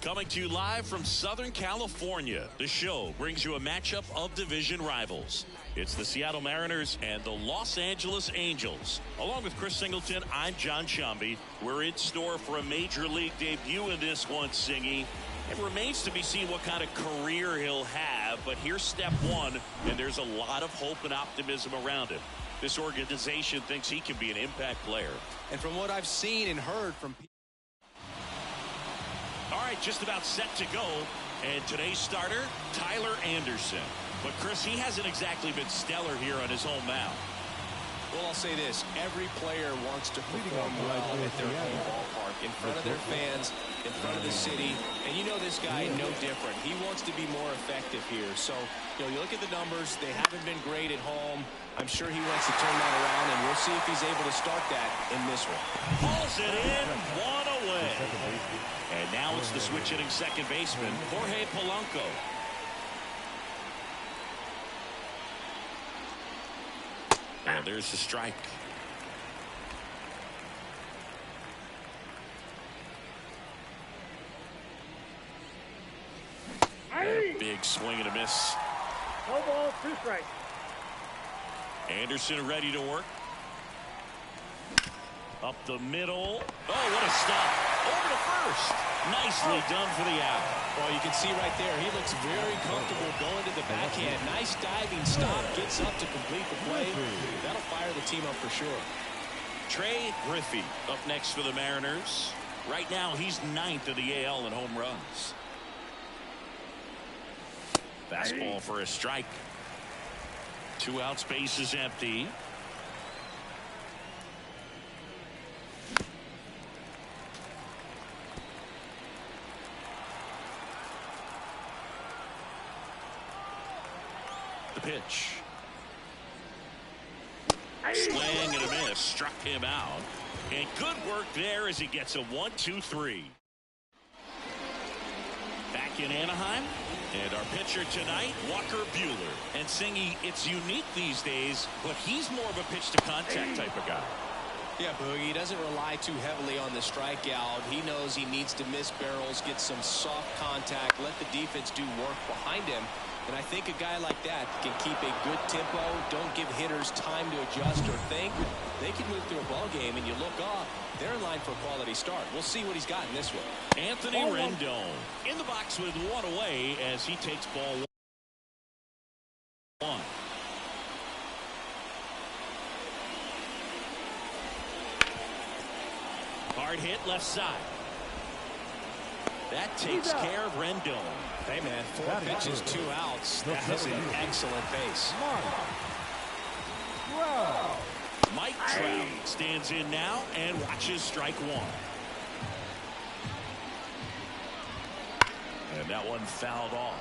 Coming to you live from Southern California, the show brings you a matchup of division rivals. It's the Seattle Mariners and the Los Angeles Angels. Along with Chris Singleton, I'm John Sciambi. We're in store for a major league debut in this one, Singy. It remains to be seen what kind of career he'll have, but here's step one, and there's a lot of hope and optimism around him. This organization thinks he can be an impact player. And from what I've seen and heard from people. All right, just about set to go. And today's starter, Tyler Anderson. But, Chris, he hasn't exactly been stellar here on his home mound. Well, I'll say this. Every player wants to perform well at their home ballpark, in front of their fans, in front of the city. And you know this guy, no different. He wants to be more effective here. So, you look at the numbers. They haven't been great at home. I'm sure he wants to turn that around, and we'll see if he's able to start that in this one. Pulls it in, one away. And now it's the switch-hitting second baseman, Jorge Polanco. And there's the strike. A big swing and a miss. No ball, 2 strikes. Anderson ready to work. Up the middle. Oh, what a stop. Over to first. Nicely done for the out. Well, you can see right there, he looks very comfortable going to the backhand. Nice diving stop. Gets up to complete the play. That'll fire the team up for sure. Trey Griffey up next for the Mariners. Right now, he's 9th in the AL in home runs. Fastball for a strike. 2 outs, base is empty. The pitch. Swing and a miss. Struck him out. And good work there as he gets a 1-2-3. Back in Anaheim. And our pitcher tonight, Walker Buehler. And Singy, it's unique these days, but he's more of a pitch-to-contact type of guy. Yeah, Boogie, he doesn't rely too heavily on the strikeout. He knows he needs to miss barrels, get some soft contact, let the defense do work behind him. And I think a guy like that can keep a good tempo, don't give hitters time to adjust or think. They can move through a ball game, and you look up, they're in line for a quality start. We'll see what he's got in this one. Anthony Rendon in the box with 1 away as he takes ball 1. Hard hit left side. That takes care of Rendon. Hey, man, 4 pitches, 2 outs. That is an excellent pace. Mike Trout stands in now and watches strike 1. And that one fouled off.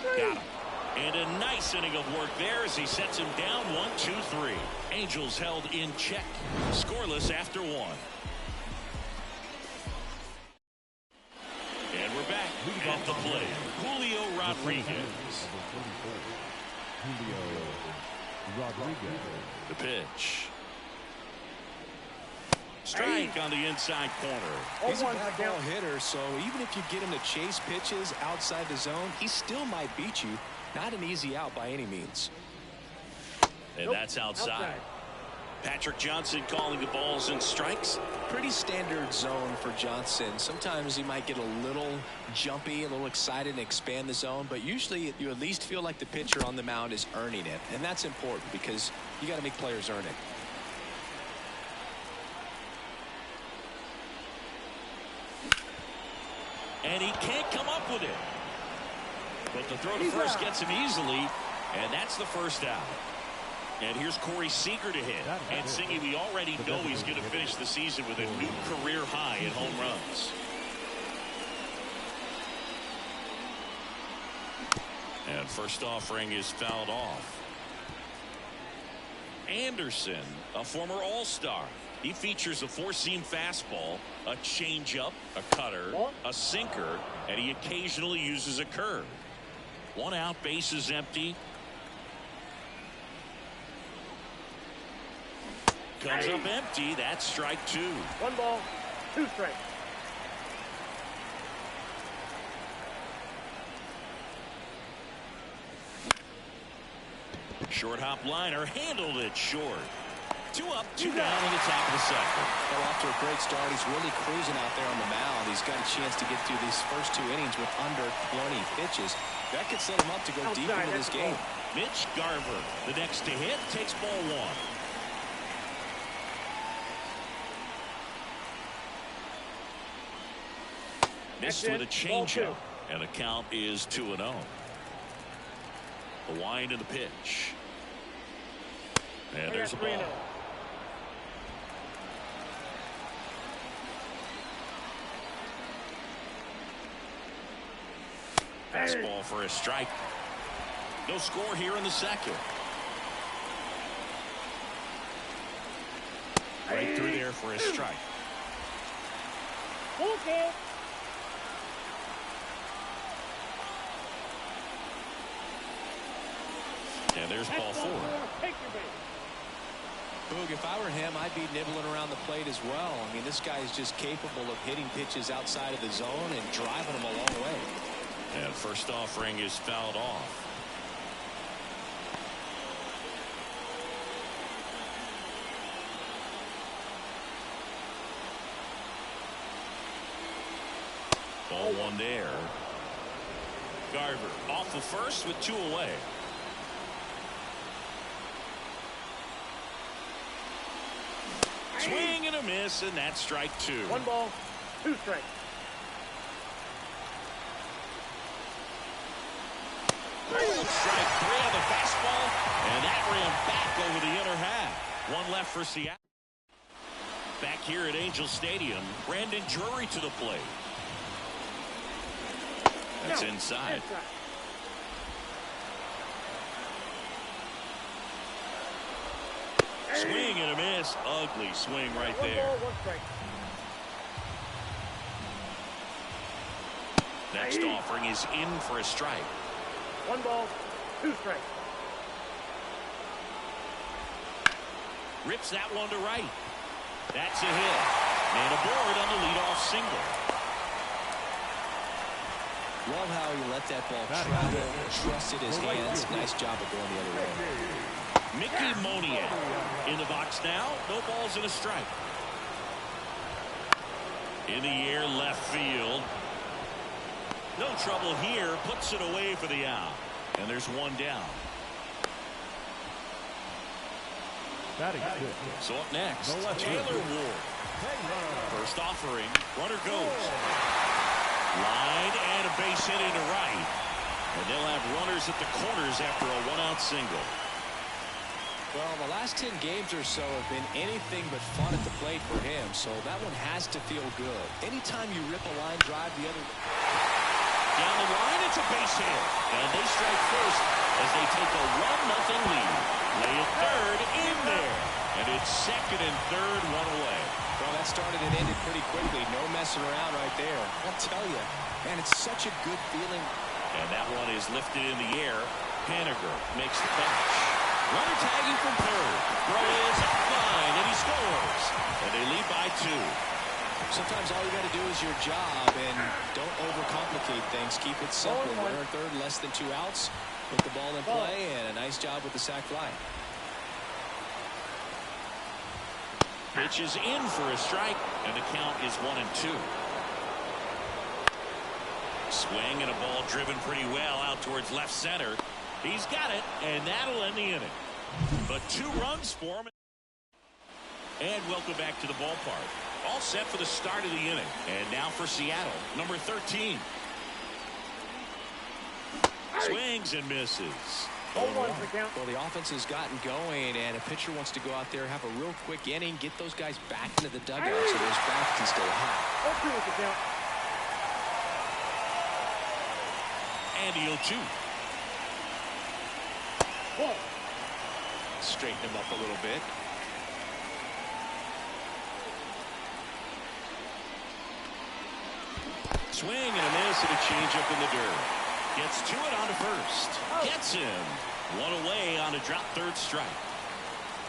Got him. And a nice inning of work there as he sets him down 1-2-3. Angels held in check. Scoreless after 1. And we're back at the plate. Julio Rodriguez. The pitch. Strike on the inside corner. He's a bad ball hitter, so even if you get him to chase pitches outside the zone, he still might beat you. Not an easy out by any means. And that's outside. Patrick Johnson calling the balls and strikes. Pretty standard zone for Johnson. Sometimes he might get a little jumpy, a little excited and expand the zone, but usually you at least feel like the pitcher on the mound is earning it. And that's important because you got to make players earn it. And he can't come up with it. But the throw to first gets him easily, and that's the first out. And here's Corey Seager to hit. And Singy, we already know he's going to finish the season with a new career high in home runs. And first offering is fouled off. Anderson, a former All-Star. He features a 4-seam fastball, a changeup, a cutter, a sinker, and he occasionally uses a curve. 1 out, base is empty. comes up empty. That's strike 2. 1 ball, 2 strikes. Short hop liner, handled it short. 2 up, 2 down in the top of the second. Well, off to a great start. He's really cruising out there on the mound. He's got a chance to get through these first 2 innings with under 20 pitches. That could set him up to go deep into this game. Mitch Garver, the next to hit, takes ball 1. Missed with a changeup, and the count is 2-0. The wind and the pitch. And there's a ball. Fastball for a strike. No score here in the second. Right through there for a strike. Okay. And there's ball 4. Boog, if I were him, I'd be nibbling around the plate as well. I mean, this guy is just capable of hitting pitches outside of the zone and driving them a long way. And first offering is fouled off. Ball 1 there. Garver off the first with 2 away. Swing and a miss, and that's strike 2. 1 ball, 2 strikes. Strike 3 on the fastball, and that ran back over the inner half. 1 left for Seattle. Back here at Angel Stadium, Brandon Drury to the plate. That's inside. Swing and a miss. Ugly swing right there. 1 ball, 1 strike. Next offering is in for a strike. 1 ball, 2 strikes. Rips that one to right. That's a hit. And a board on the leadoff single. Love how he let that ball travel, trusted his hands. Nice job of going the other way. Mickey Moniak in the box now. No balls and a strike. In the air, left field. No trouble here. Puts it away for the out. And there's 1 down. So up next, Taylor Ward. First offering. Runner goes. Line and a base hit into right. And they'll have runners at the corners after a 1-out single. Well, the last 10 games or so have been anything but fun at the plate for him, so that one has to feel good. Anytime you rip a line drive the other down the line, it's a base hit. And they strike first as they take a 1-0 lead. Lay it third in there. And it's second and third, 1 away. Well, that started and ended pretty quickly. No messing around right there. I'll tell you, man, it's such a good feeling. And that one is lifted in the air. Haniger makes the catch. Runner tagging from third. Throw is fine, and he scores. And they lead by 2. Sometimes all you got to do is your job, and don't overcomplicate things. Keep it simple. Runner third, less than 2 outs. Put the ball in play, and a nice job with the sac fly. Pitch is in for a strike, and the count is 1-2. Swing and a ball driven pretty well out towards left center. He's got it, and that'll end the inning. But 2 runs for him. And welcome back to the ballpark. All set for the start of the inning. And now for Seattle, number 13. Swings and misses. Well, the offense has gotten going, and a pitcher wants to go out there, have a real quick inning, get those guys back into the dugout so those bats can stay hot. And the 0-2. Straighten him up a little bit. Swing and a miss and a changeup in the dirt. Gets to it on to first. Gets him. 1 away on a drop third strike.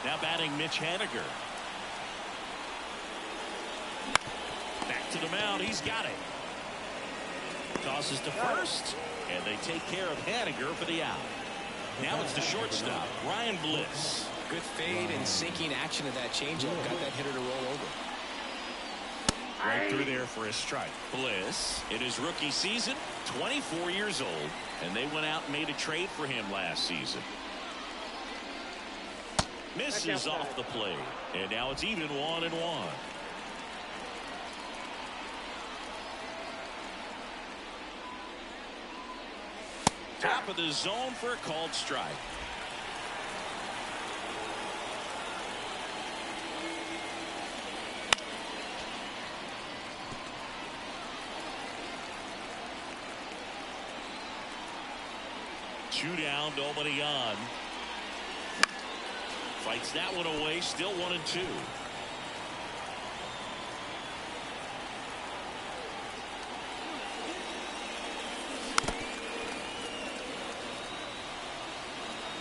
Now batting Mitch Haniger. to the mound. He's got it. Tosses to first, and they take care of Haniger for the out. Now it's the shortstop, Ryan Bliss. Good fade and sinking action of that changeup. Got that hitter to roll over. Right through there for a strike. Bliss, in his rookie season, 24 years old, and they went out and made a trade for him last season. Misses off the plate, and now it's even 1-1. Top of the zone for a called strike. Two down, nobody on. Fights that one away, still 1-2.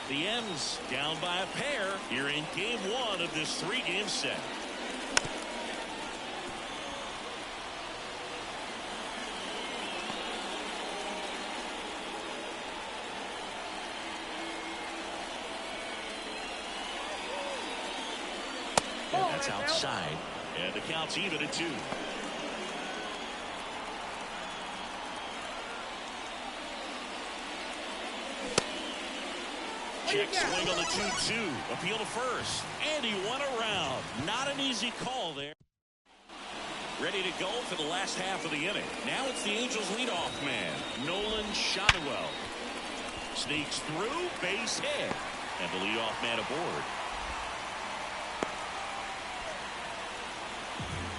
The M's down by a pair here in game 1 of this 3-game set. And that's outside, and the count's even at 2. Check swing on the 2-2. Appeal to first. And he won around. Not an easy call there. Ready to go for the last half of the inning. Now it's the Angels leadoff man, Nolan Shotwell. Sneaks through, base hit. And the leadoff man aboard.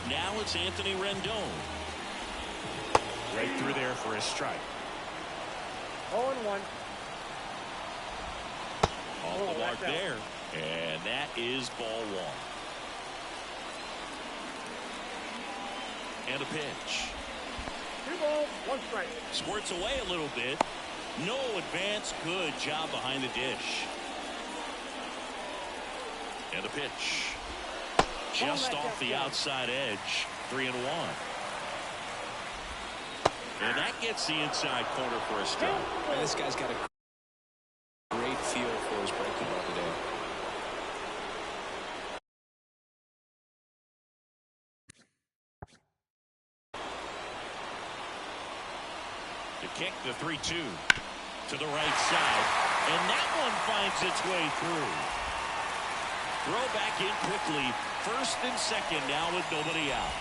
Now it's Anthony Rendon. Right through there for a strike. 0-1. Off the mark there, and that is ball 1. And a pitch. 2 balls, 1 strike. Squirts away a little bit. No advance. Good job behind the dish. And a pitch. Just off the outside edge. 3-1. And that gets the inside corner for a strike. And this guy's got a great feel for his breaking ball today. To kick the 3-2 to the right side, and that one finds its way through. Throw back in quickly. First and second now with nobody out.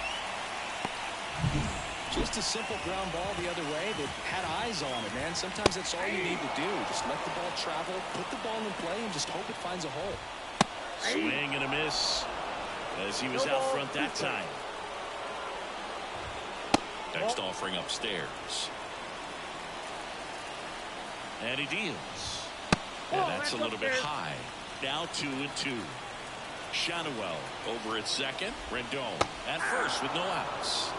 Just a simple ground ball the other way that had eyes on it, man. Sometimes that's all you need to do. Just let the ball travel, put the ball in play, and just hope it finds a hole. Swing and a miss as he was out front that time. Next offering upstairs. And he deals. And that's a little bit high. Now 2-2. Shotwell over at second. Rendon at first with no outs.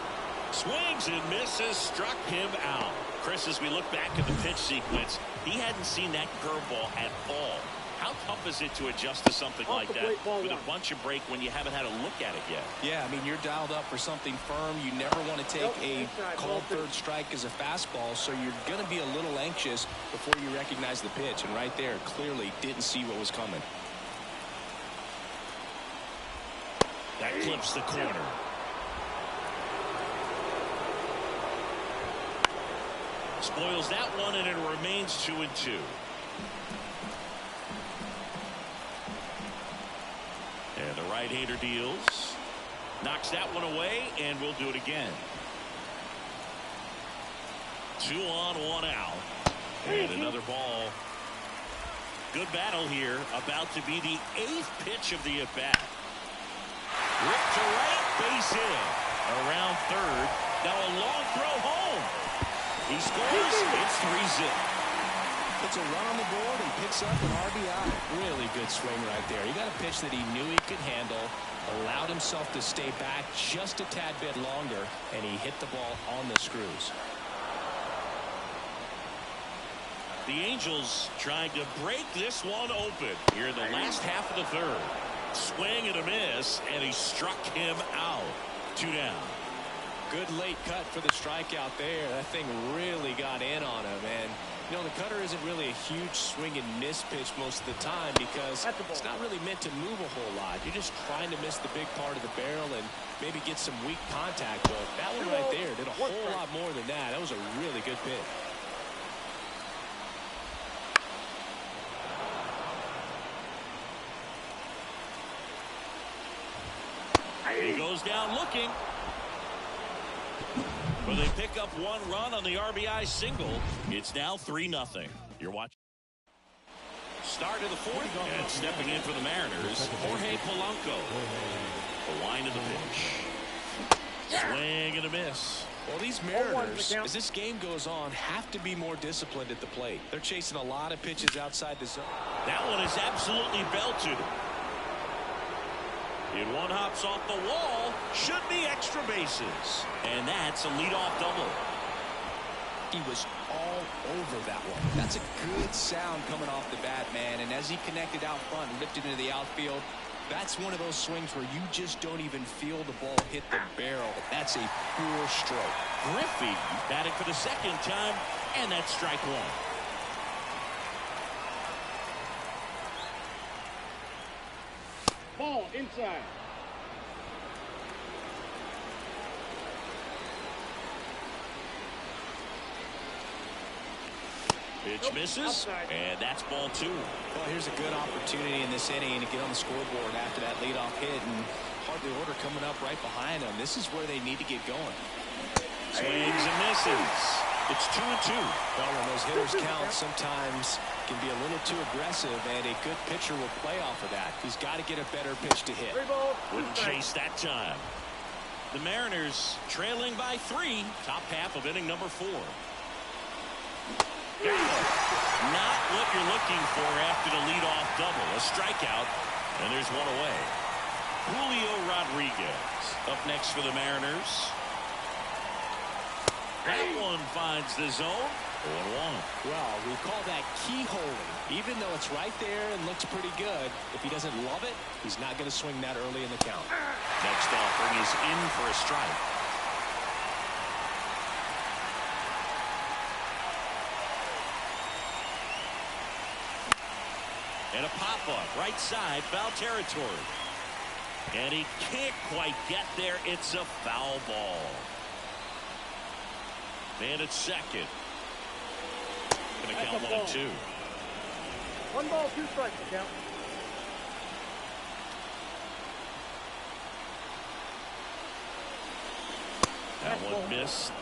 Swings and misses, struck him out. Chris, as we look back at the pitch sequence, he hadn't seen that curveball at all. How tough is it to adjust to something like that with a bunch of break when you haven't had a look at it yet? Yeah, I mean, you're dialed up for something firm. You never want to take a cold third strike as a fastball, so you're going to be a little anxious before you recognize the pitch. And right there, clearly didn't see what was coming. That clips the corner. Spoils that one, and it remains 2-2. And the right-hander deals. Knocks that one away, and we'll do it again. 2 on, 1 out. And another ball. Good battle here. About to be the 8th pitch of the at-bat. Ripped to right, base hit. Around third. Now a long throw home. He scores. It's 3-0. Puts a run on the board and picks up an RBI. Really good swing right there. He got a pitch that he knew he could handle, allowed himself to stay back just a tad bit longer, and he hit the ball on the screws. The Angels trying to break this one open here in the last half of the third. Swing and a miss, and he struck him out. 2 down. Good late cut for the strikeout there. That thing really got in on him. And, you know, the cutter isn't really a huge swing and miss pitch most of the time because it's not really meant to move a whole lot. You're just trying to miss the big part of the barrel and maybe get some weak contact. But that one right there did a whole lot more than that. That was a really good pitch. He goes down looking. Well, they pick up one run on the RBI single. It's now 3-0. You're watching. Start of the fourth. And stepping in for the Mariners, Jorge Polanco. The line of the pitch. Swing and a miss. Well, these Mariners, as this game goes on, have to be more disciplined at the plate. They're chasing a lot of pitches outside the zone. That one is absolutely belted. In one hops off the wall, should be extra bases. And that's a leadoff double. He was all over that one. That's a good sound coming off the bat, man. And as he connected out front and lifted into the outfield, that's one of those swings where you just don't even feel the ball hit the barrel. That's a pure stroke. Griffey batting for the second time, and that's strike one. Ball inside. Pitch misses, and that's ball two. Well, here's a good opportunity in this inning to get on the scoreboard after that leadoff hit, and hardly order coming up right behind them. This is where they need to get going. Swings and misses. It's 2-2. Well, when those hitters count, sometimes can be a little too aggressive, and a good pitcher will play off of that. He's got to get a better pitch to hit. Wouldn't chase that time. The Mariners trailing by 3, top half of inning number 4. Not what you're looking for after the leadoff double. A strikeout, and there's one away. Julio Rodriguez up next for the Mariners. That one finds the zone. 0-1. Well, we call that keyholing. Even though it's right there and looks pretty good, if he doesn't love it, he's not going to swing that early in the count. Next offering is in for a strike. And a pop-up right side, foul territory. And he can't quite get there. It's a foul ball. Man at second. Going to count 1-2. 1 ball, 2 strikes to count. That one missed.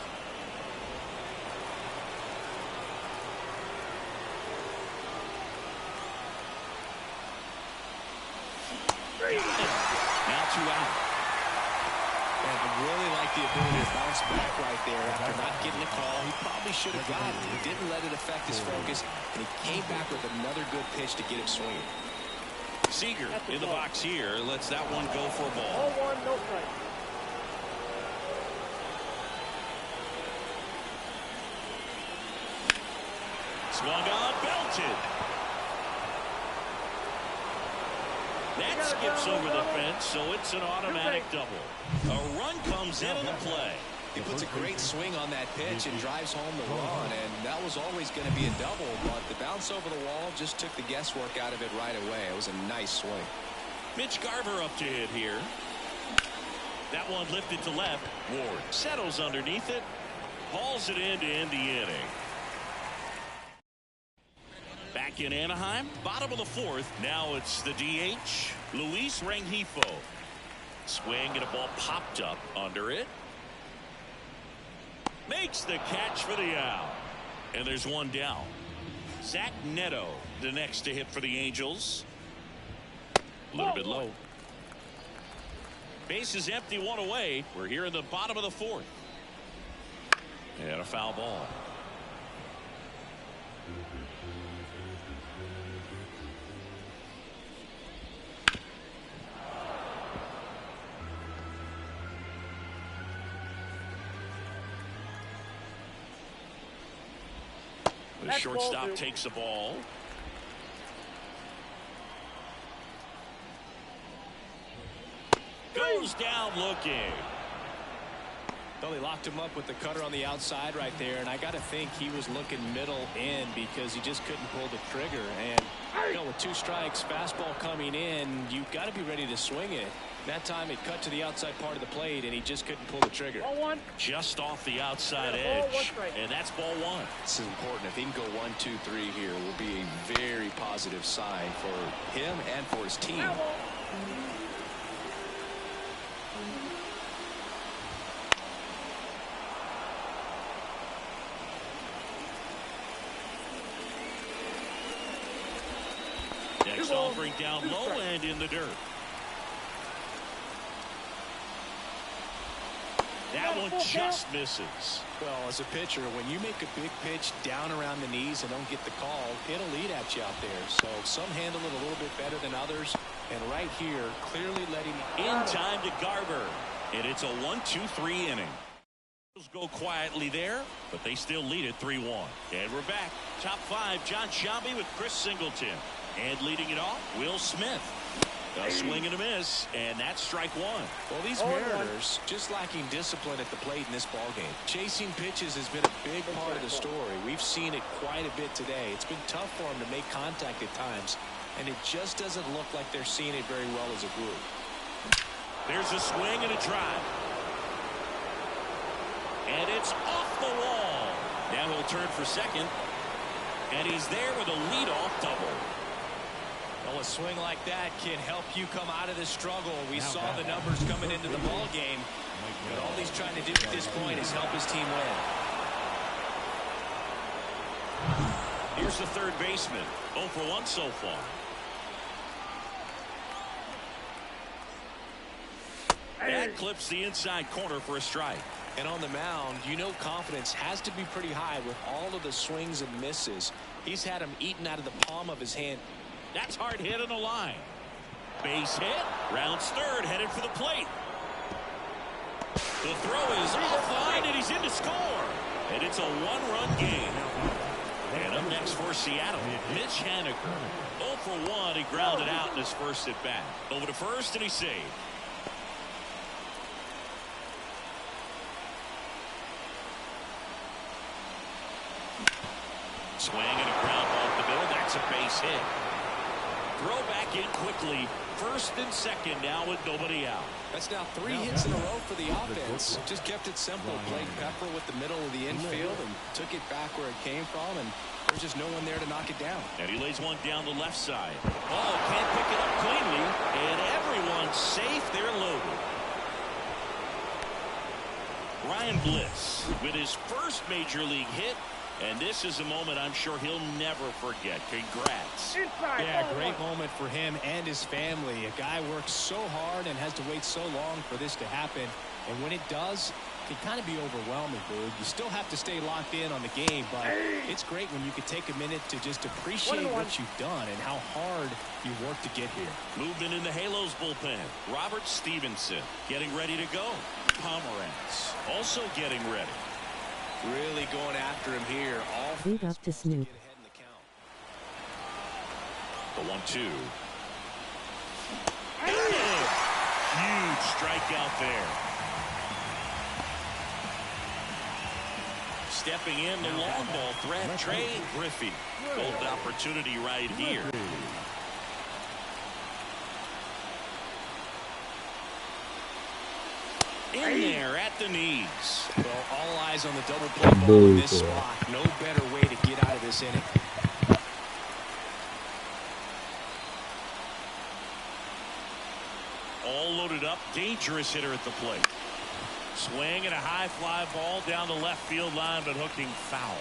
Now 2 out. And I really like the ability to bounce back right there after not getting a call. He probably should have got it. He didn't let it affect his focus, and he came back with another good pitch to get him swinging. Seager in the box here lets that one go for a ball. 0-1, no strike. Swung on, belted. That skips over the fence, so it's an automatic double. A run comes in on the play. He puts a great swing on that pitch and drives home the run, and that was always going to be a double, but the bounce over the wall just took the guesswork out of it right away. It was a nice swing. Mitch Garver up to hit here. That one lifted to left. Ward settles underneath it, hauls it in to end the inning. Back in Anaheim, bottom of the 4th. Now it's the DH, Luis Rengifo. Swing and a ball popped up under it. Makes the catch for the out. And there's one down. Zach Neto, the next to hit for the Angels. A little bit low. Base is empty, one away. We're here in the bottom of the 4th. And a foul ball. The shortstop takes the ball. Goes down looking. Well, he locked him up with the cutter on the outside right there, and I got to think he was looking middle in because he just couldn't pull the trigger. And you know, with 2 strikes, fastball coming in, you've got to be ready to swing it. That time it cut to the outside part of the plate, and he just couldn't pull the trigger. Ball 1. Just off the outside edge, and that's ball 1. This is important. If he can go 1, 2, 3 here, it will be a very positive sign for him and for his team. Next offering down low and in the dirt. That one just misses. Well, as a pitcher, when you make a big pitch down around the knees and don't get the call, it'll eat at you out there. So some handle it a little bit better than others. And right here, clearly letting in time to Garver. And it's a 1-2-3 inning. Go quietly there, but they still lead it 3-1. And we're back. Top 5, Jon Sciambi with Chris Singleton. And leading it off, Will Smith. A swing and a miss, and that's strike 1. Well, these Mariners just lacking discipline at the plate in this ballgame. Chasing pitches has been a big part of the story. We've seen it quite a bit today. It's been tough for them to make contact at times, and it just doesn't look like they're seeing it very well as a group. There's a swing and a drive. And it's off the wall. Now he'll turn for second, and he's there with a leadoff double. Well, a swing like that can help you come out of this struggle. We saw the numbers coming into the ball game, but all he's trying to do at this point is help his team win. Here's the third baseman. 0 for 1 so far. That clips the inside corner for a strike. And on the mound, you know confidence has to be pretty high with all of the swings and misses. He's had them eaten out of the palm of his hand. That's hard hit on the line. Base hit. Rounds third, headed for the plate. The throw is offline, and he's in to score. And it's a 1-run game. And up next for Seattle, Mitch Haniger. 0 for 1. He grounded out in his first at bat. Over to first, and he saved. Swing and a ground ball up the middle. That's a base hit. Throw back in quickly. First and second now with nobody out. That's now 3 hits in a row for the offense. Just kept it simple. Played Pepper with the middle of the infield and took it back where it came from. And there's just no one there to knock it down. And he lays one down the left side. Oh, can't pick it up cleanly. And everyone's safe. They're loaded. Ryan Bliss with his first major league hit. And this is a moment I'm sure he'll never forget. Congrats. Yeah, great moment for him and his family. A guy works so hard and has to wait so long for this to happen. And when it does, it can kind of be overwhelming, Boog. You still have to stay locked in on the game, but it's great when you can take a minute to just appreciate what you've done and how hard you worked to get here. Movement in the Halos bullpen. Robert Stevenson getting ready to go. Pomerantz also getting ready. Really going after him here. All lead up to Snoop. The 1-2. Huge strikeout there. Stepping in the long ball threat, Trey Griffey. Golden opportunity right here. In there at the knees. Well, all eyes on the double play ball in this spot. No better way to get out of this inning. All loaded up. Dangerous hitter at the plate. Swing and a high fly ball down the left field line, but hooking foul.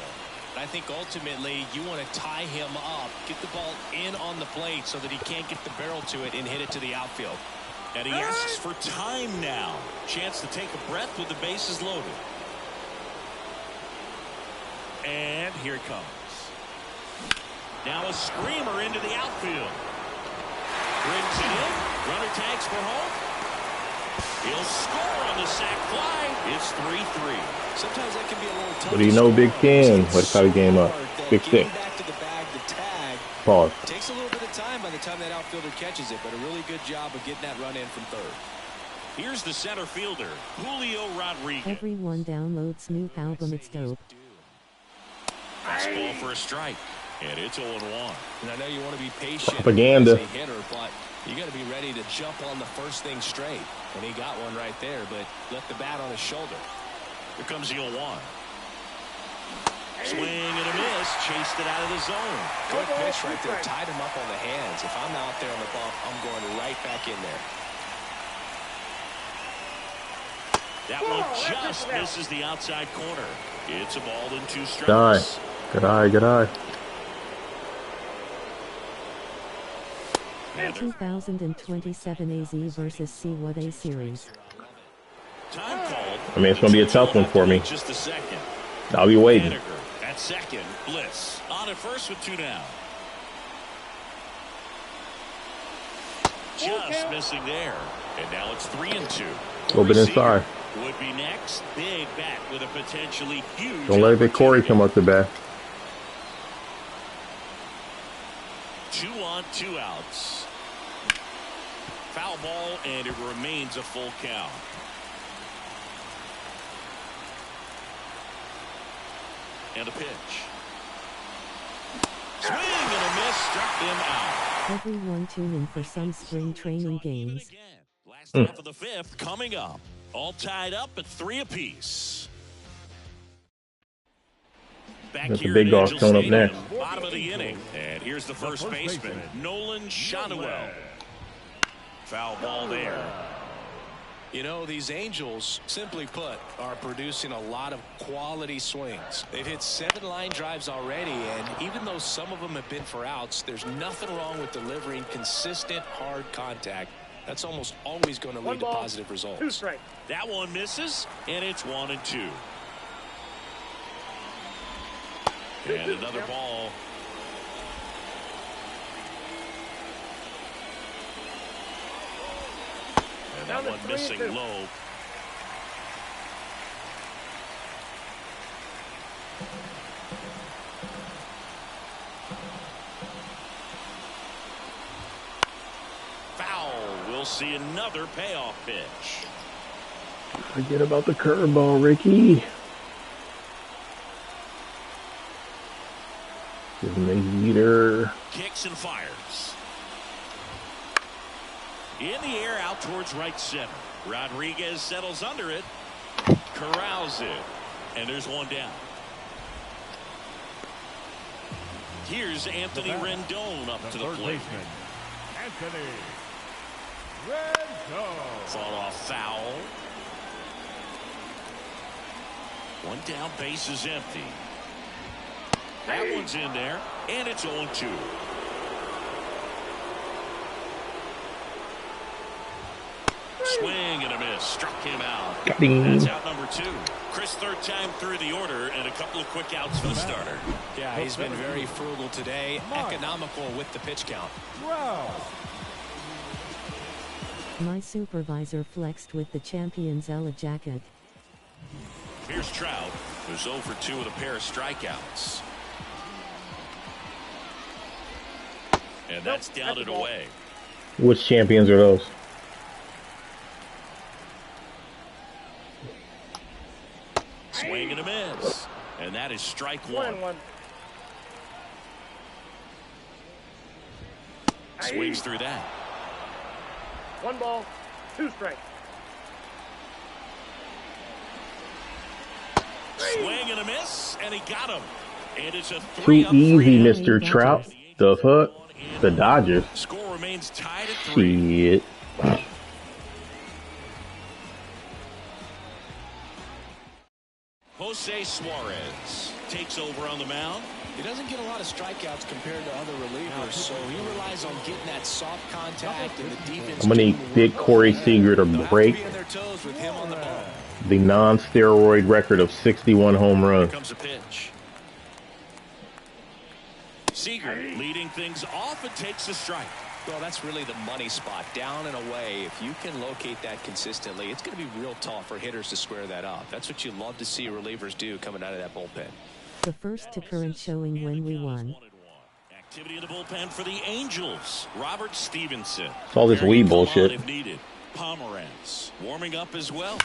I think ultimately you want to tie him up, get the ball in on the plate so that he can't get the barrel to it and hit it to the outfield. And he asks for time now. Chance to take a breath with the bases loaded. And here it comes. Now a screamer into the outfield. Brings it in. Runner tags for home. He'll score on the sac fly. It's 3-3. Sometimes that can be a little tough. What do you know, Big Ken? What kind of game up? Big Six. Back to the bag, the tag. Pause. Takes a little bit of time by the time that outfielder catches it, but a really good job of getting that run in from third. Here's the center fielder, Julio Rodriguez. Everyone download Snoop album, it's dope. Fastball for a strike, and it's 0-1. And I know you want to be patient Propaganda. as a hitter, but you got to be ready to jump on the first thing straight. And he got one right there, but left the bat on his shoulder. Here comes the 0-1. Swing and a miss, chased it out of the zone. Good pitch right there, tied him up on the hands. If I'm out there on the bump, I'm going right back in there. That one just misses the outside corner. It's a ball and 2 strikes. Good eye. Good eye. Good eye. 2027 AZ versus C1A series. Time called. I mean, it's going to be a tough one for me. Just a second. I'll be waiting. Haniger at second. Bliss on at first with 2 down. Just missing there. And now it's 3-2. A little bit inside. Would be next. Big bat with a potentially huge. Don't let Big Corey come up the bat. 2 on, 2 outs. Foul ball, and it remains a full count. And a pitch. Swing and a miss, struck him out. Everyone tune in for some spring training games. Last half of the 5th coming up. All tied up at 3 apiece. Back That's a here big at dog Angel coming up Stadium, next. Bottom of the inning. And here's the first baseman, Nolan Shotwell. Foul ball there. You know, these Angels, simply put, are producing a lot of quality swings. They've hit 7 line drives already, and even though some of them have been for outs, there's nothing wrong with delivering consistent, hard contact. That's almost always going to lead to positive results. 2 strikes. That one misses, and it's 1-2. And another ball. And that one missing low. Foul. We'll see another payoff pitch. Forget about the curveball, Ricky. Give him a heater. Kicks and fires. In the air out towards right center. Rodriguez settles under it. Corrals it. And there's 1 down. Here's Anthony Rendon up to the plate. Anthony Rendon. Fought off foul. 1 down, base is empty. That one's in there, and it's 0-2. Swing and a miss. Struck him out. That's out number 2. Chris, 3rd time through the order, and a couple of quick outs for the starter. Yeah, he's been very frugal today, economical with the pitch count. 12. My supervisor flexed with the champion's Ella jacket. Here's Trout, who's 0 for 2 with a pair of strikeouts. And that's down and away. Which champions are those? Swing and a miss. And that is strike 1. 1-1. Swings through that. 1 ball, 2 strikes. Swing and a miss, and he got him. And it's a Too 3-3. easy, Mr. Trout. The fuck? The Dodgers. Score remains tied at 3. Shit. Jose Suarez takes over on the mound. He doesn't get a lot of strikeouts compared to other relievers, so he relies on getting that soft contact and the defense. I'm gonna need Big Corey Seager to break Be on their toes with him on the ball. the non-steroid record of 61 home Here runs. comes a pitch. Seager leading things off and takes a strike. Well, that's really the money spot, down and away. If you can locate that consistently, it's going to be real tough for hitters to square that up. That's what you love to see relievers do coming out of that bullpen. The first to current showing when we won. Activity in the bullpen for the Angels. Robert Stevenson. It's all this Very weed come on bullshit. if needed. Pomerantz warming up as well.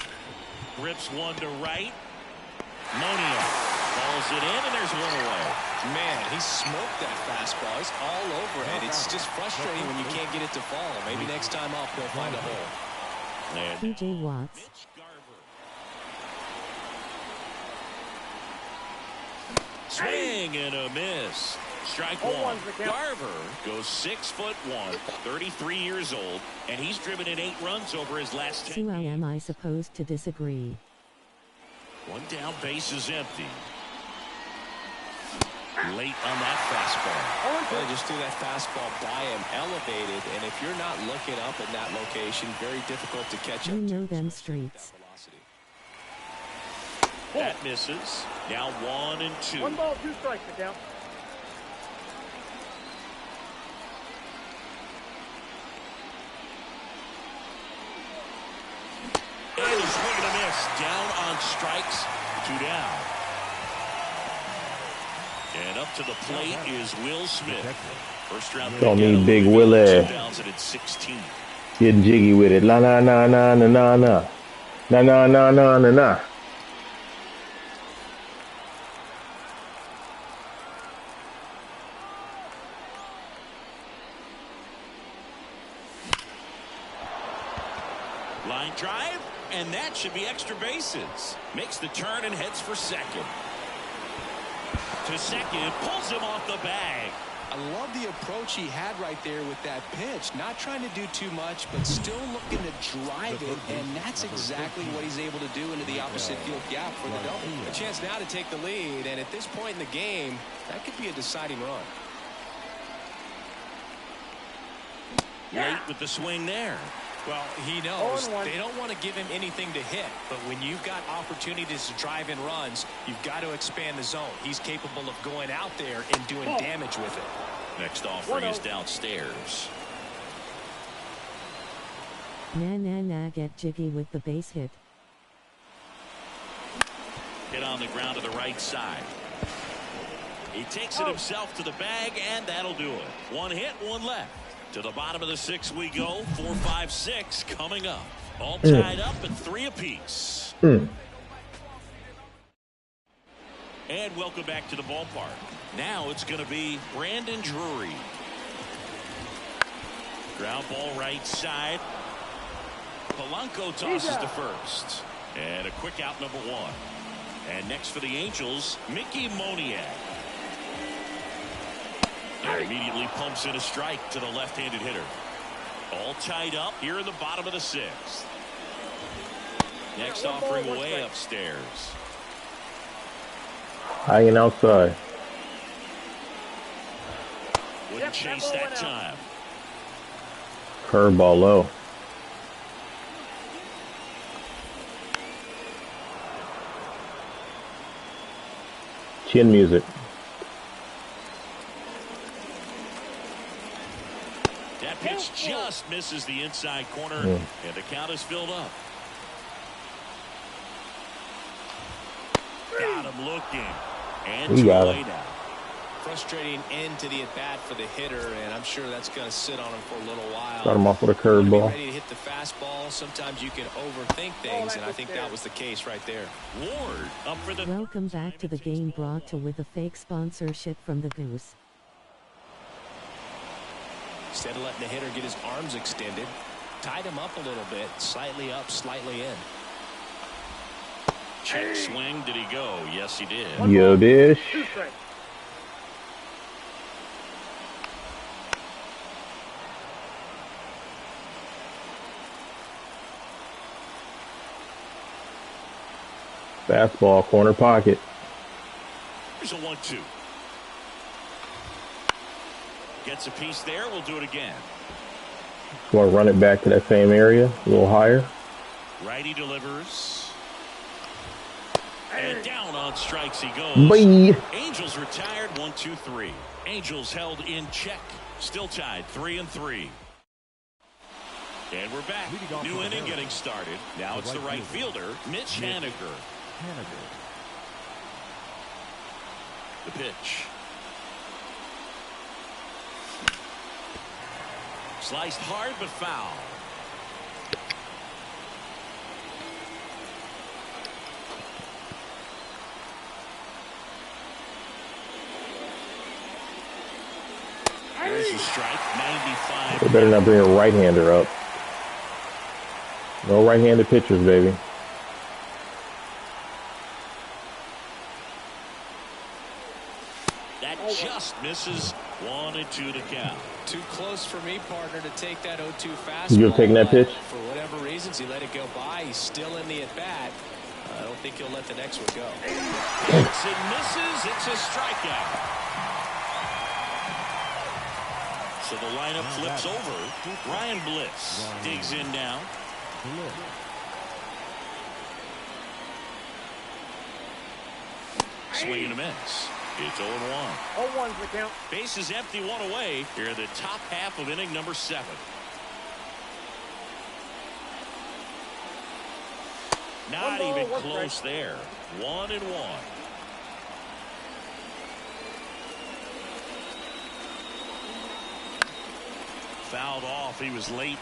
Rips one to right. Moniak balls it in, and there's one away. Man, he smoked that fastball. He's all over it. It's just frustrating when you can't get it to fall. Maybe next time up he'll find a hole. And TJ Watts. Mitch Garver. Swing and a miss. Strike one. Garver goes 6'1", 33 years old, and he's driven in 8 runs over his last 10. So how am I supposed to disagree? One down, base is empty. Late on that fastball. Well, just threw that fastball by him, elevated, and if you're not looking up in that location, very difficult to catch up. You know them streets. Velocity. That misses. Now 1-2. 1 ball, 2 strikes, the count. And a swing and a miss. Down on strikes. 2 down. And up to the plate is Will Smith. First round. Don't need Big Willie. 2016. Getting jiggy with it. La na na na na na na. Na na na na na na. Line drive, and that should be extra bases. Makes the turn and heads for second. To second, pulls him off the bag. I love the approach he had right there with that pitch. Not trying to do too much, but still looking to drive it, and that's exactly what he's able to do into the opposite field gap for the double. A chance now to take the lead, and at this point in the game, that could be a deciding run. Late with the swing there. Well, he knows they don't want to give him anything to hit, but when you've got opportunities to drive in runs, you've got to expand the zone. He's capable of going out there and doing damage with it. Next offering is downstairs. Nah, get jiggy with the base hit. Hit on the ground to the right side. He takes it himself to the bag, and that'll do it. 1 hit, 1 left. To the bottom of the 6th we go. 4, 5, 6 coming up. All tied up at 3 apiece. And welcome back to the ballpark. Now it's going to be Brandon Drury. Ground ball right side. Polanco tosses to first. And a quick out number 1. And next for the Angels, Mickey Moniak. And immediately pumps in a strike to the left-handed hitter. All tied up here in the bottom of the 6th. Next offering way upstairs. Hanging outside. Wouldn't chase that time. Curveball low. Chin music. That pitch just misses the inside corner, and the count is filled up. Got him looking. And We got away him. now. Frustrating end to the at-bat for the hitter, and I'm sure that's going to sit on him for a little while. Got him off with a Be curveball. ready to hit the fastball. Sometimes you can overthink things, and I think that was the case right there. Ward up for the... Welcome back to the game, brought to with a fake sponsorship from the Goose. Instead of letting the hitter get his arms extended, tied him up a little bit, slightly up, slightly in. Check swing. Did he go? Yes, he did. Yo, dish. 2 strikes. Fastball, corner pocket. Here's a 1-2. Gets a piece there. We'll do it again. Want to run it back to that same area, a little higher. Righty delivers. And down on strikes he goes. Bye. Angels retired. 1-2-3. Angels held in check. Still tied 3-3. And we're back. New inning getting started. Now it's the right fielder, Mitch Haniger. The pitch. Sliced hard but foul. a strike. 95. They better not bring a right-hander up. No right-handed pitchers, baby. That just misses. 1-2 to count. Too close for me, partner, to take that 0-2 fastball. You taking that pitch? For whatever reasons, he let it go by. He's still in the at-bat. I don't think he'll let the next one go. Hits and misses. It's a strikeout. So the lineup flips over. Ryan Bliss digs in now. Swing and a miss. It's 0-1. 0-1's the count. Bases empty, one away. Here in the top half of inning number 7. Not even close there. 1-1. Fouled off. He was late.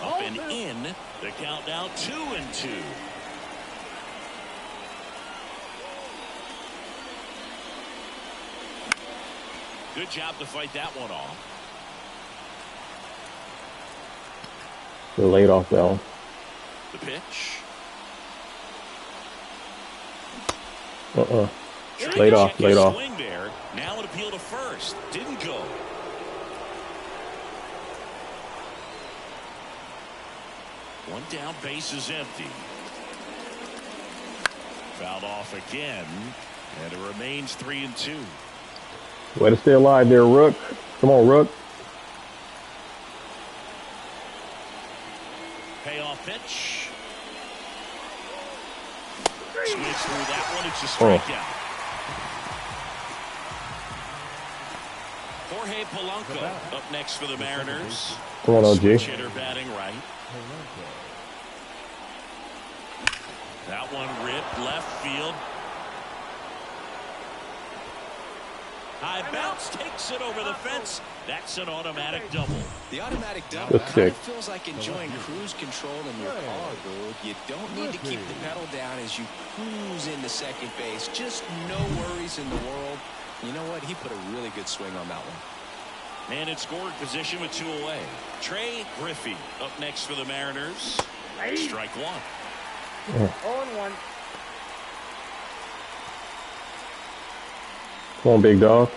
Up and in. The count now 2-2. Good job to fight that one off. They're laid off though. The pitch. Laid off, laid off. Swing there. Now an appeal to first. Didn't go. One down, base is empty. Fouled off again, and it remains 3-2. Way to stay alive there, Rook. Come on, Rook. Payoff pitch. Swings through that one. It's a strikeout. Jorge Polanco up next for the Mariners. Come on, OG. Switch hitter batting right. That one ripped left field. High bounce takes it over the fence. That's an automatic double. The automatic double That's kind sick. of feels like enjoying cruise control in your car, dude. You don't need to keep the pedal down as you cruise into second base. Just no worries in the world. You know what? He put a really good swing on that one. Man in scoring position with 2 away. Trey Griffey up next for the Mariners. Strike one. 0-1. Come on, big dog.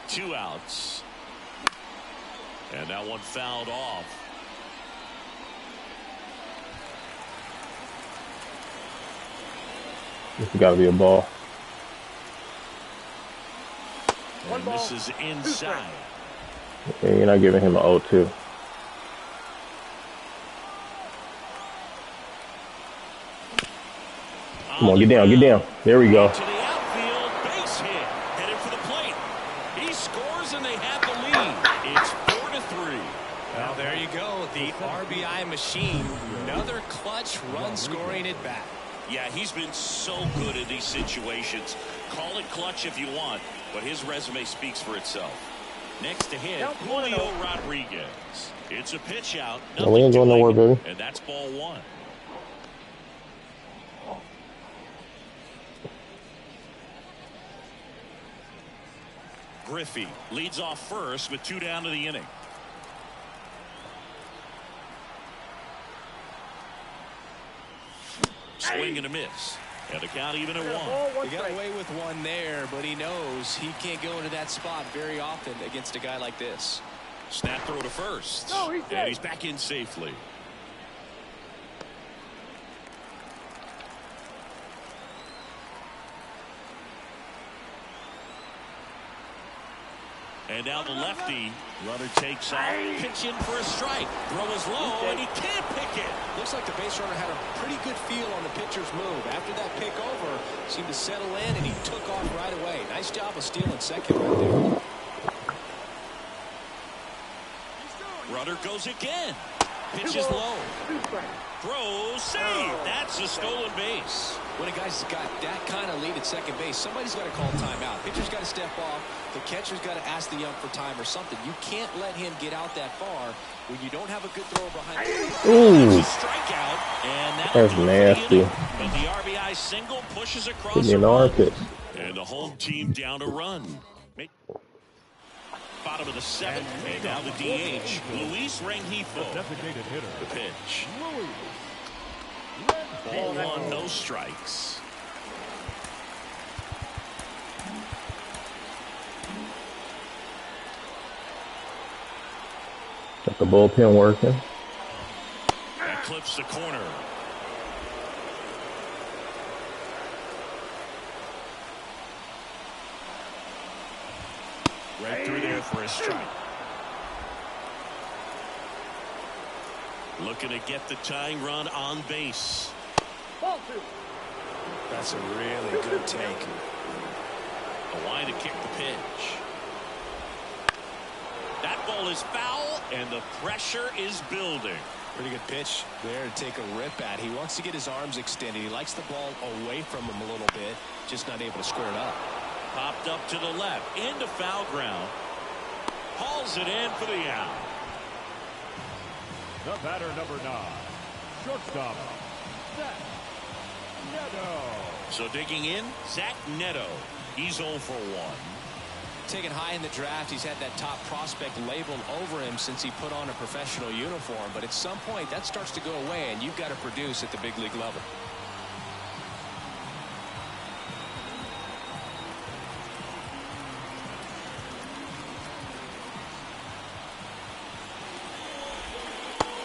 Two outs. And that one fouled off. This has got to be a ball. And this is inside. And you're not giving him an 0-2. Come on, get down, get down. There we go. To the outfield, base hit. Headed for the plate. He scores and they have the lead. It's 4-3. Well, there you go. The RBI machine. Another clutch run scoring at bat. Yeah, he's been so good in these situations. Call it clutch if you want, but his resume speaks for itself. Next to hit, Julio Rodriguez. It's a pitch out. No, we ain't going nowhere, baby. And that's ball one. Griffey leads off first with 2 down to the inning. Swing and a miss. And the count even at 1. He got away with one there, but he knows he can't go into that spot very often against a guy like this. Snap throw to first. No, he's and he's back in safely. And now the lefty. Runner takes off. Pitch in for a strike. Throw is low, and he can't pick it. Looks like the base runner had a pretty good feel on the pitcher's move. After that pick over, seemed to settle in, and he took off right away. Nice job of stealing second right there. Runner goes again. Pitch is low. Throw, save. That's a stolen base. When a guy's got that kind of lead at second base, somebody's got to call timeout. Pitcher's got to step off. The catcher's got to ask the ump for time or something. You can't let him get out that far when you don't have a good throw behind you. That's a strikeout. And That's nasty. But the RBI single pushes across Hit me the in the run. armpit. And the home team down a run. Bottom of the seventh, and now the DH, Luis Rengifo. Designated hitter. The pitch. Louis. Ball one, no strikes. Got the bullpen working. That clips the corner. Right through there for a strike. Looking to get the tying run on base. Ball 2. That's a really good take. A line to kick the pitch. That ball is foul, and the pressure is building. Pretty good pitch there to take a rip at. He wants to get his arms extended. He likes the ball away from him a little bit, just not able to square it up. Popped up to the left, into foul ground. Hauls it in for the out. The batter, number 9. Shortstop. Zach Neto. So digging in, Zach Neto. He's 0 for 1. Taken high in the draft, he's had that top prospect labeled over him since he put on a professional uniform. But at some point, that starts to go away, and you've got to produce at the big league level.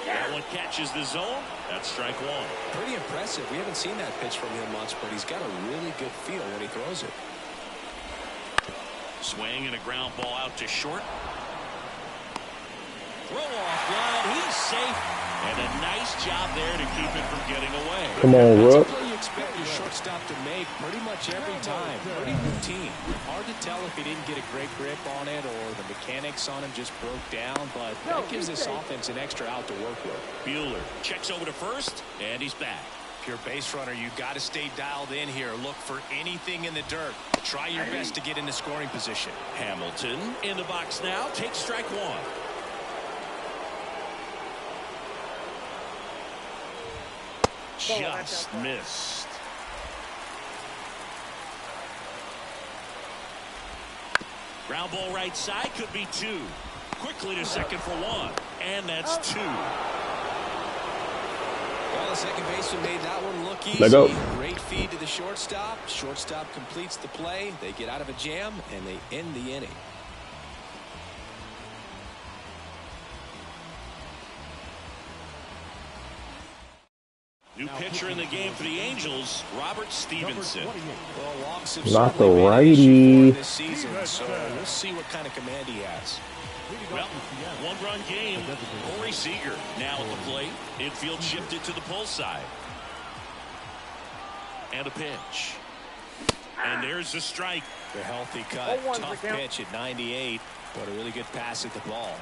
That one catches the zone. That's strike one. Pretty impressive. We haven't seen that pitch from him much, but he's got a really good feel when he throws it. Swing and a ground ball out to short. Throw off line. He's safe. And a nice job there to keep it from getting away. Come on, That's a Rook. play you expect your shortstop to make pretty much every time. Pretty routine. Hard to tell if he didn't get a great grip on it or the mechanics on him just broke down, but that gives this offense an extra out to work with. Buehler checks over to first, and he's back. If you're a base runner, you've got to stay dialed in here. Look for anything in the dirt. Try your best to get into scoring position. Hamilton in the box now. Takes strike one. Just missed. Ground ball right side, could be 2. Quickly to second for 1. And that's 2. Well, the second baseman made that one look easy. Let go. Great feed to the shortstop. Shortstop completes the play. They get out of a jam, and they end the inning. New pitcher in the game for the Angels, Robert Stevenson. Well, walks have Not the certainly been an righty. issue for this season, so we'll see what kind of command he has. Well, one-run game. Corey Seager now at the plate. Infield shifted to the pull side. And a pitch. And there's the strike. The healthy cut. 0-1's Tough the count. pitch at 98, but a really good pass at the ball.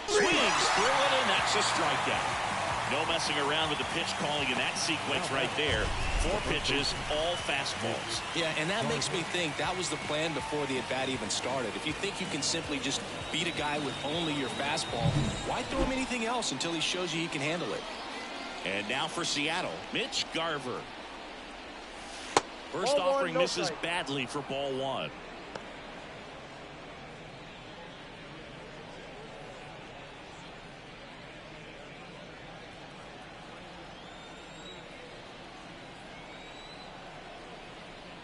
Swings through it, and that's a strikeout. No messing around with the pitch calling in that sequence right there. 4 pitches, all fastballs. Yeah, and that makes me think that was the plan before the at-bat even started. If you think you can simply just beat a guy with only your fastball, why throw him anything else until he shows you he can handle it? And now for Seattle, Mitch Garver. First Ball one, offering no misses strike. badly for ball 1.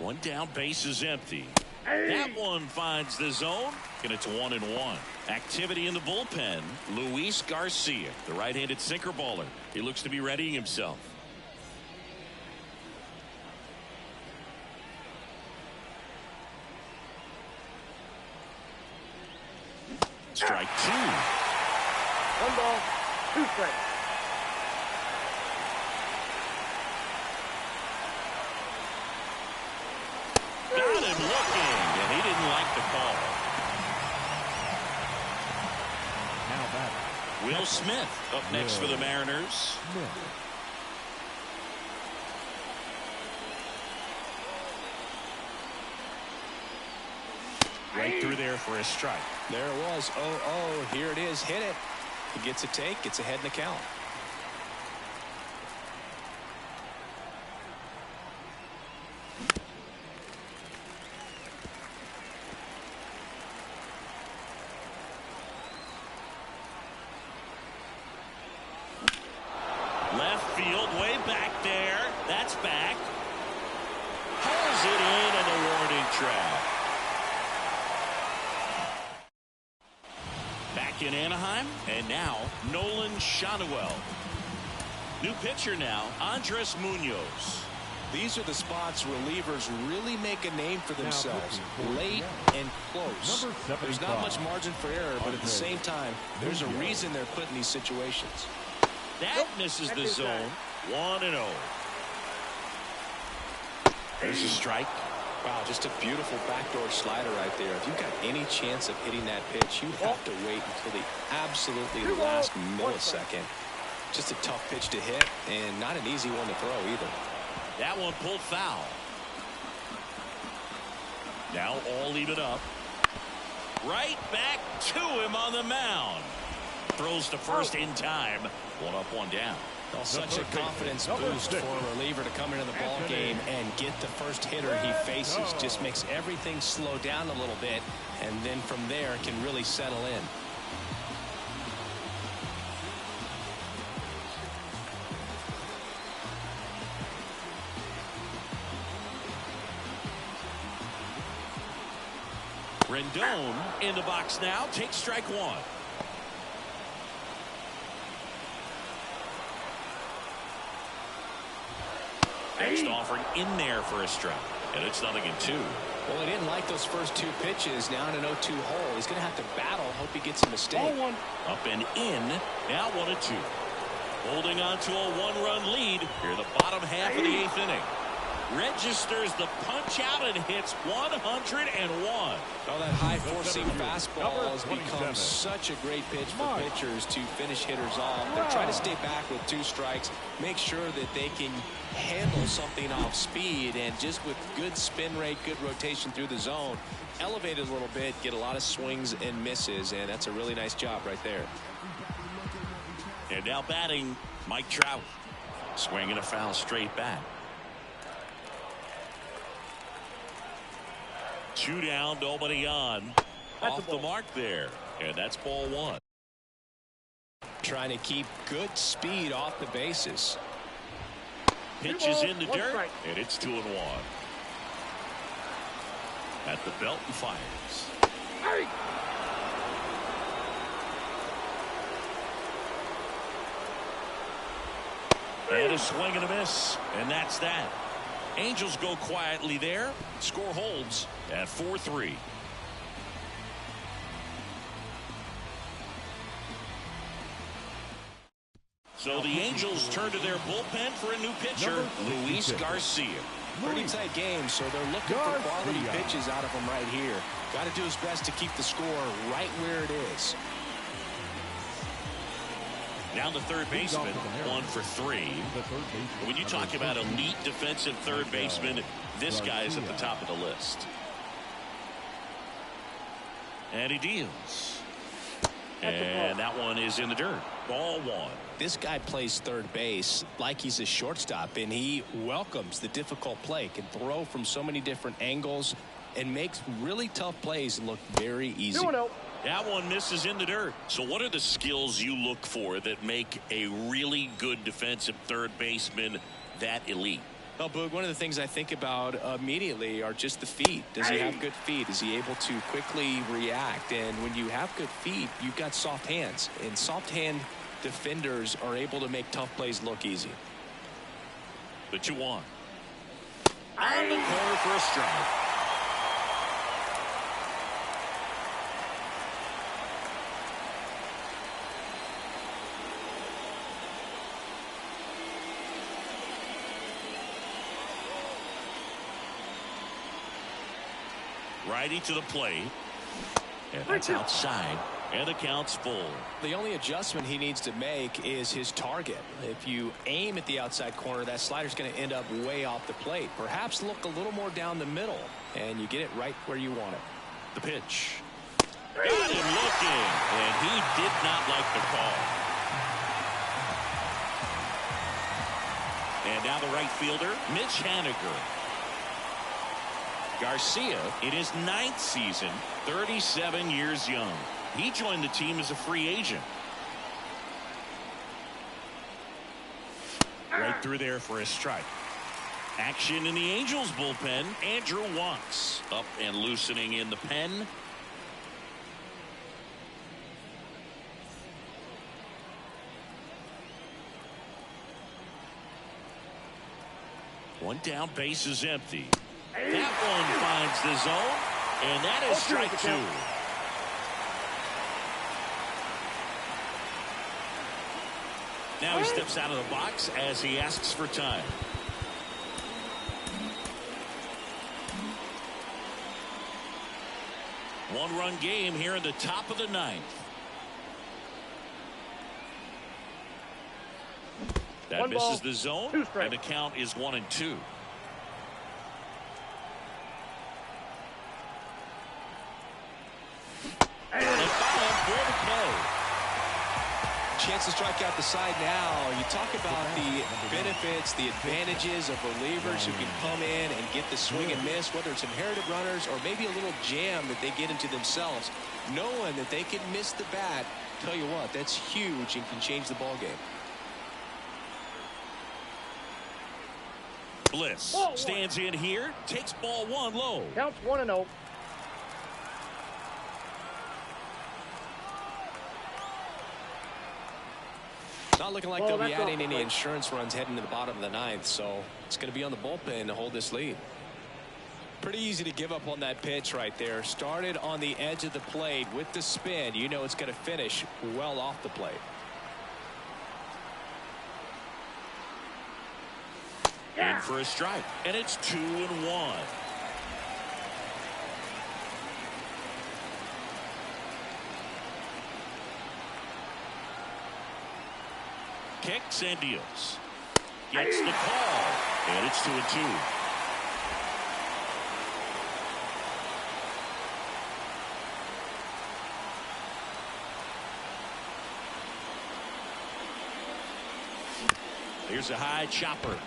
One down, base is empty. That one finds the zone, and it's 1-1. Activity in the bullpen. Luis Garcia, the right-handed sinker baller. He looks to be readying himself. Strike 2. 1 ball, 2 strikes. Got him looking, and he didn't like the call. Now batting. Will Smith up next for the Mariners. Right through there for a strike. There it was. 0-0. Here it is. Hit it. He gets a take. Gets ahead in the count. Left field, way back there. That's back. Pulls it in on the warning track. Back in Anaheim, and now Nolan Schanuel. New pitcher now, Andres Munoz. These are the spots relievers really make a name for themselves. Late and close. There's not much margin for error, but at the same time, there's a reason they're put in these situations. That misses the zone. 1-0. There's a strike. Wow, just a beautiful backdoor slider right there. If you've got any chance of hitting that pitch, you have to wait until the absolutely last millisecond. Just a tough pitch to hit, and not an easy one to throw either. That one pulled foul. Now all even up. Right back to him on the mound. Throws to first in time. 1 up, 1 down. Well, such a confidence boost for a reliever to come into the ball game and get the first hitter he faces. Just makes everything slow down a little bit, and then from there can really settle in. Rendon in the box now. Takes strike 1. Next offering in there for a strike. And it's 0-2. Well, he didn't like those first 2 pitches. Now in an 0-2 hole. He's going to have to battle. Hope he gets a mistake. Up and in. Now 1-2. Holding on to a 1-run lead here in the bottom half of the 8th inning. Registers the punch out and hits 101. Oh, that high four-seam fastball has become such a great pitch for pitchers to finish hitters off. They're trying to stay back with 2 strikes, make sure that they can handle something off speed, and just with good spin rate, good rotation through the zone, elevate it a little bit, get a lot of swings and misses, and that's a really nice job right there. And now batting, Mike Trout. Swinging a foul straight back. 2 down, nobody on. Off the mark there. And that's ball 1. Trying to keep good speed off the bases. Pitch is in the dirt, and it's 2-1. At the belt and fires. And a swing and a miss, and that's that. Angels go quietly there. Score holds at 4-3. So the Angels turn to their bullpen for a new pitcher, Luis Garcia. Pretty tight game, so they're looking for quality pitches out of him right here. Got to do his best to keep the score right where it is. Now the third baseman, 1 for 3. When you talk about elite defensive third baseman, this guy is at the top of the list. And he deals. And that one is in the dirt. Ball 1. This guy plays third base like he's a shortstop, and he welcomes the difficult play. Can throw from so many different angles and makes really tough plays look very easy. That one misses in the dirt. So what are the skills you look for that make a really good defensive third baseman that elite? Well, Boog, one of the things I think about immediately are just the feet. Does he have good feet? Is he able to quickly react? And when you have good feet, you've got soft hands. And soft hand defenders are able to make tough plays look easy. The 2-1. On the corner for a strike. Righty to the plate. And that's outside. And the count's full. The only adjustment he needs to make is his target. If you aim at the outside corner, that slider's going to end up way off the plate. Perhaps look a little more down the middle, and you get it right where you want it. The pitch. Got him looking, and he did not like the call. And now the right fielder, Mitch Haniger. Garcia in his 9th season, 37 years young. He joined the team as a free agent. Right through there for a strike. Action in the Angels bullpen. Andrew Wantz up and loosening in the pen. One down, base is empty. That one finds the zone, and that is strike 2. Now he steps out of the box as he asks for time. One-run game here in the top of the 9th. That misses the zone, and the count is 1-2. Chance to strike out the side now. You talk about the benefits, the advantages of relievers who can come in and get the swing and miss, whether it's inherited runners or maybe a little jam that they get into themselves. Knowing that they can miss the bat, tell you what, that's huge and can change the ball game. Bliss stands in here, takes ball 1 low. Counts 1-0. Not looking like they'll be adding any insurance runs heading to the bottom of the 9th, so it's going to be on the bullpen to hold this lead. Pretty easy to give up on that pitch right there. Started on the edge of the plate with the spin. You know it's going to finish well off the plate. In for a strike, and it's 2-1. Kicks and deals. Gets the call, and it's 2-2. Here's a high chopper,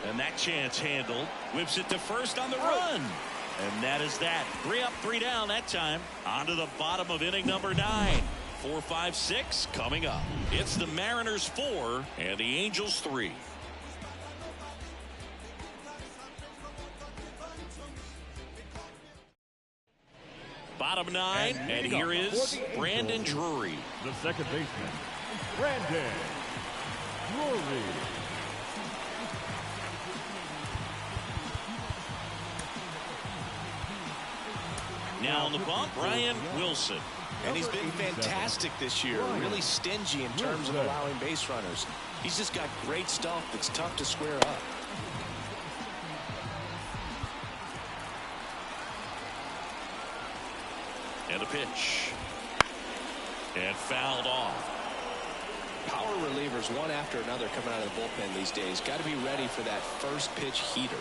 and that chance handled. Whips it to first on the run, and that is that. 3 up, 3 down that time. On to the bottom of inning number 9. 4, 5, 6 coming up. It's the Mariners 4 and the Angels 3. Bottom 9, and here is Brandon Drury. The second baseman, Brandon Drury. Now on the bump, Ryan Wilson. And he's been fantastic this year. Really stingy in terms of allowing base runners. He's just got great stuff that's tough to square up. And a pitch. And fouled off. Power relievers one after another coming out of the bullpen these days. Got to be ready for that first pitch heater.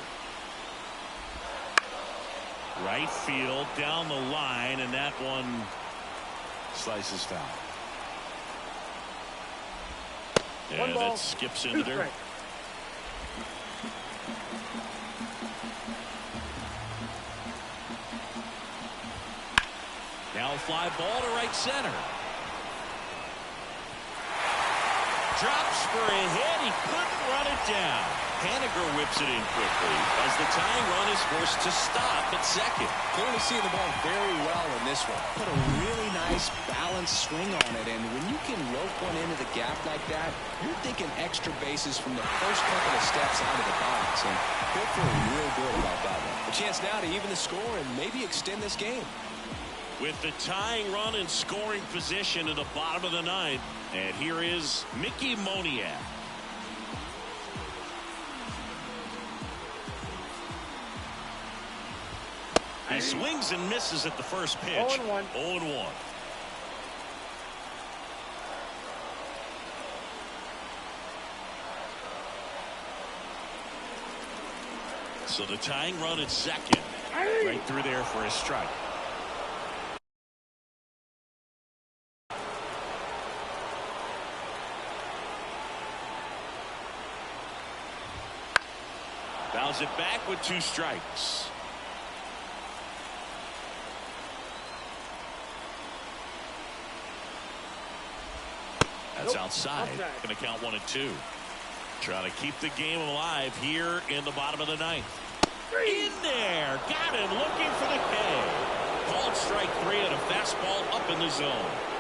Right field down the line, and that one slices foul. And that skips into dirt. Now a fly ball to right center. Drops for a hit. He couldn't run it down. Haniger whips it in quickly as the tying run is forced to stop at second. Clearly seeing the ball very well in this one. Put a really nice balanced swing on it, and when you can rope one into the gap like that, you're thinking extra bases from the first couple of steps out of the box, and he'll feel real good about that one. A chance now to even the score and maybe extend this game. With the tying run in scoring position in the bottom of the ninth, and here is Mickey Moniak. He swings and misses at the first pitch. 0-1. 0-1. So the tying run at second. Right through there for a strike. Fouls it back with 2 strikes. That's outside. Going to count 1-2. Trying to keep the game alive here in the bottom of the ninth. In there. Got him looking for the K. Called strike 3 and a fastball up in the zone.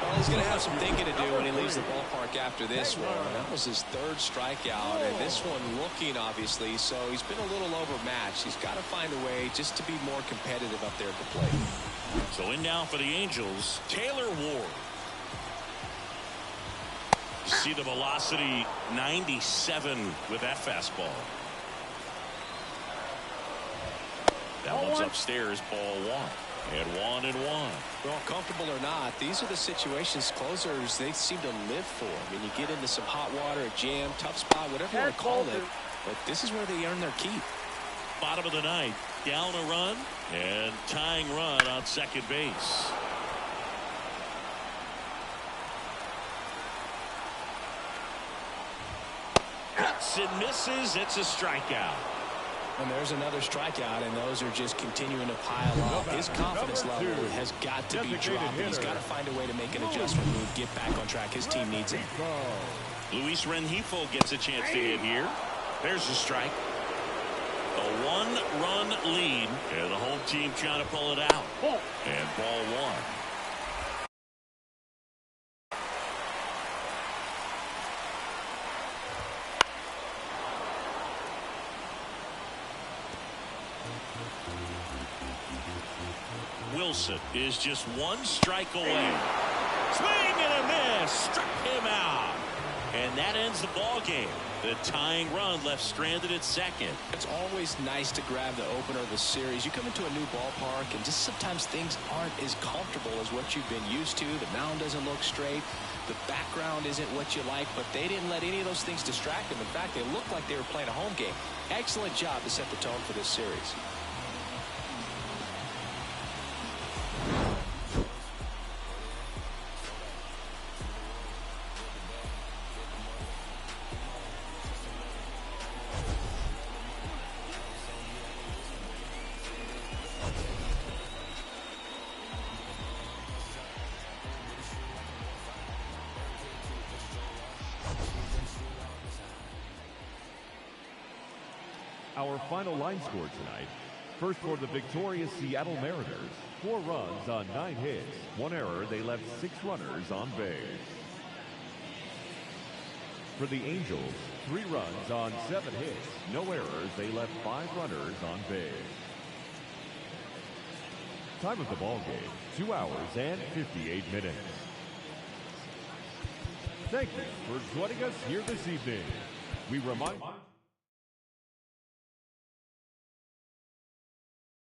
Well, he's going to have some thinking to do when he leaves the ballpark after this one. That was his 3rd strikeout, and this one looking, obviously, so he's been a little overmatched. He's got to find a way just to be more competitive up there at the plate. So in now for the Angels, Taylor Ward. You see the velocity 97 with that fastball. That one's upstairs, ball 1. And 1-1. Well, comfortable or not, these are the situations closers they seem to live for. I mean, you get into some hot water, a jam, tough spot, whatever you want to call it. But this is where they earn their keep. Bottom of the ninth, down a run and tying run on second base. Hits and misses. It's a strikeout. And there's another strikeout, and those are just continuing to pile up. His confidence level has got to be dropping. He's got to find a way to make an adjustment move, get back on track. His team needs him. Luis Rengifo gets a chance to hit here. There's a strike. A 1-run lead, and the home team trying to pull it out. And ball 1. Wilson is just 1 strike away. Swing and a miss. Struck him out. And that ends the ball game. The tying run left stranded at second. It's always nice to grab the opener of the series. You come into a new ballpark, and just sometimes things aren't as comfortable as what you've been used to. The mound doesn't look straight. The background isn't what you like, but they didn't let any of those things distract them. In fact, they looked like they were playing a home game. Excellent job to set the tone for this series. Our final line score tonight. First for the victorious Seattle Mariners, 4 runs on 9 hits. 1 error, they left 6 runners on base. For the Angels, 3 runs on 7 hits. No errors, they left 5 runners on base. Time of the ball game, 2 hours and 58 minutes. Thank you for joining us here this evening. We remind